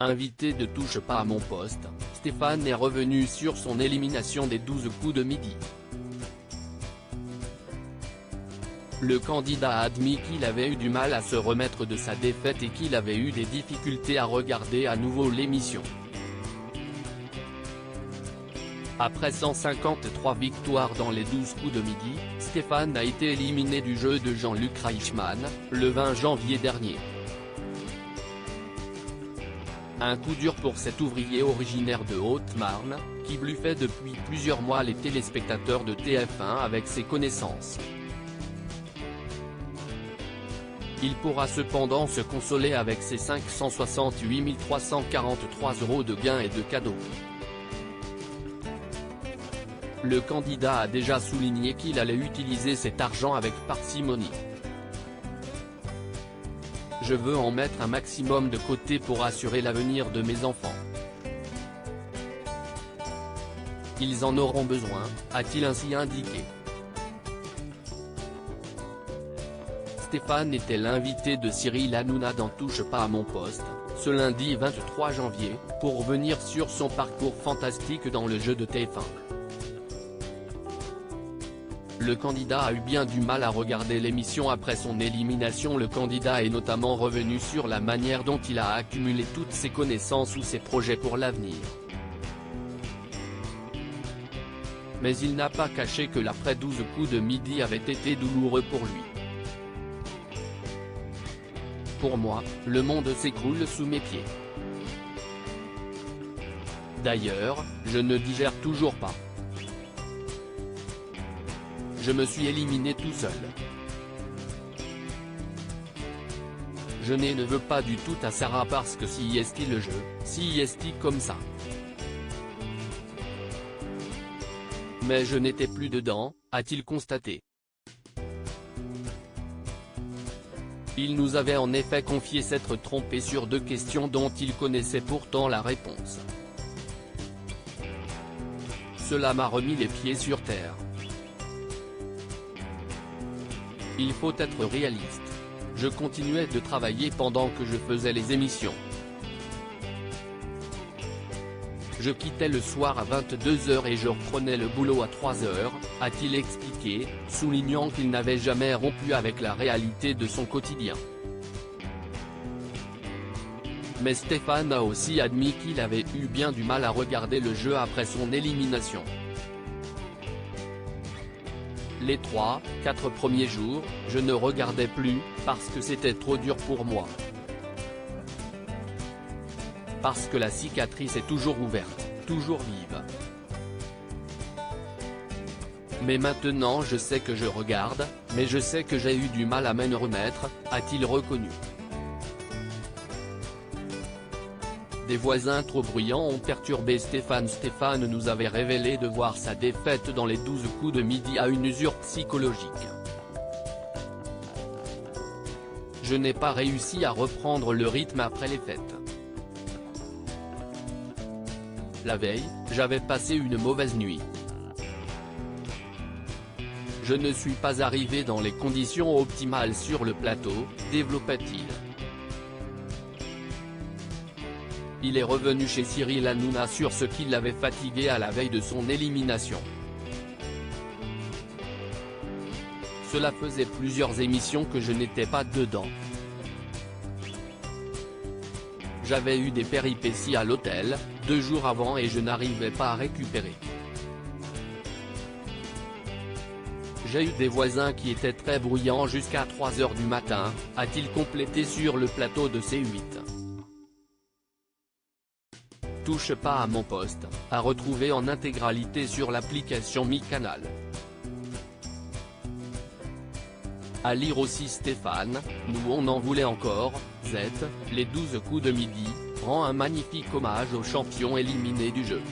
Invité de Touche pas à mon poste, Stéphane est revenu sur son élimination des 12 coups de midi. Le candidat a admis qu'il avait eu du mal à se remettre de sa défaite et qu'il avait eu des difficultés à regarder à nouveau l'émission. Après 153 victoires dans les 12 coups de midi, Stéphane a été éliminé du jeu de Jean-Luc Reichmann, le 20 janvier dernier. Un coup dur pour cet ouvrier originaire de Haute-Marne, qui bluffait depuis plusieurs mois les téléspectateurs de TF1 avec ses connaissances. Il pourra cependant se consoler avec ses 568 343 € de gains et de cadeaux. Le candidat a déjà souligné qu'il allait utiliser cet argent avec parcimonie. Je veux en mettre un maximum de côté pour assurer l'avenir de mes enfants. Ils en auront besoin, a-t-il ainsi indiqué. Stéphane était l'invité de Cyril Hanouna dans Touche pas à mon poste, ce lundi 23 janvier, pour revenir sur son parcours fantastique dans le jeu de TF1. Le candidat a eu bien du mal à regarder l'émission après son élimination. Le candidat est notamment revenu sur la manière dont il a accumulé toutes ses connaissances ou ses projets pour l'avenir. Mais il n'a pas caché que l'après 12 coups de midi avait été douloureux pour lui. Pour moi, le monde s'écroule sous mes pieds. D'ailleurs, je ne digère toujours pas. Je me suis éliminé tout seul. Je ne veux pas du tout à Sarah parce que si est le jeu, si est comme ça. Mais je n'étais plus dedans, a-t-il constaté. Il nous avait en effet confié s'être trompé sur 2 questions dont il connaissait pourtant la réponse. Cela m'a remis les pieds sur terre. Il faut être réaliste. Je continuais de travailler pendant que je faisais les émissions. Je quittais le soir à 22 h et je reprenais le boulot à 3 h, a-t-il expliqué, soulignant qu'il n'avait jamais rompu avec la réalité de son quotidien. Mais Stéphane a aussi admis qu'il avait eu bien du mal à regarder le jeu après son élimination. Les 3-4 premiers jours, je ne regardais plus, parce que c'était trop dur pour moi. Parce que la cicatrice est toujours ouverte, toujours vive. Mais maintenant je sais que je regarde, mais je sais que j'ai eu du mal à m'en remettre, a-t-il reconnu. Des voisins trop bruyants ont perturbé Stéphane. Stéphane nous avait révélé de voir sa défaite dans les 12 coups de midi à une usure psychologique. Je n'ai pas réussi à reprendre le rythme après les fêtes. La veille, j'avais passé une mauvaise nuit. Je ne suis pas arrivé dans les conditions optimales sur le plateau, développait-il. Il est revenu chez Cyril Hanouna sur ce qui l'avait fatigué à la veille de son élimination. Cela faisait plusieurs émissions que je n'étais pas dedans. J'avais eu des péripéties à l'hôtel, 2 jours avant et je n'arrivais pas à récupérer. J'ai eu des voisins qui étaient très bruyants jusqu'à 3 h du matin, a-t-il complété sur le plateau de C8. Touche pas à mon poste, à retrouver en intégralité sur l'application MyCanal. À lire aussi Stéphane, nous on en voulait encore, Z, les 12 coups de midi, rend un magnifique hommage aux champions éliminés du jeu.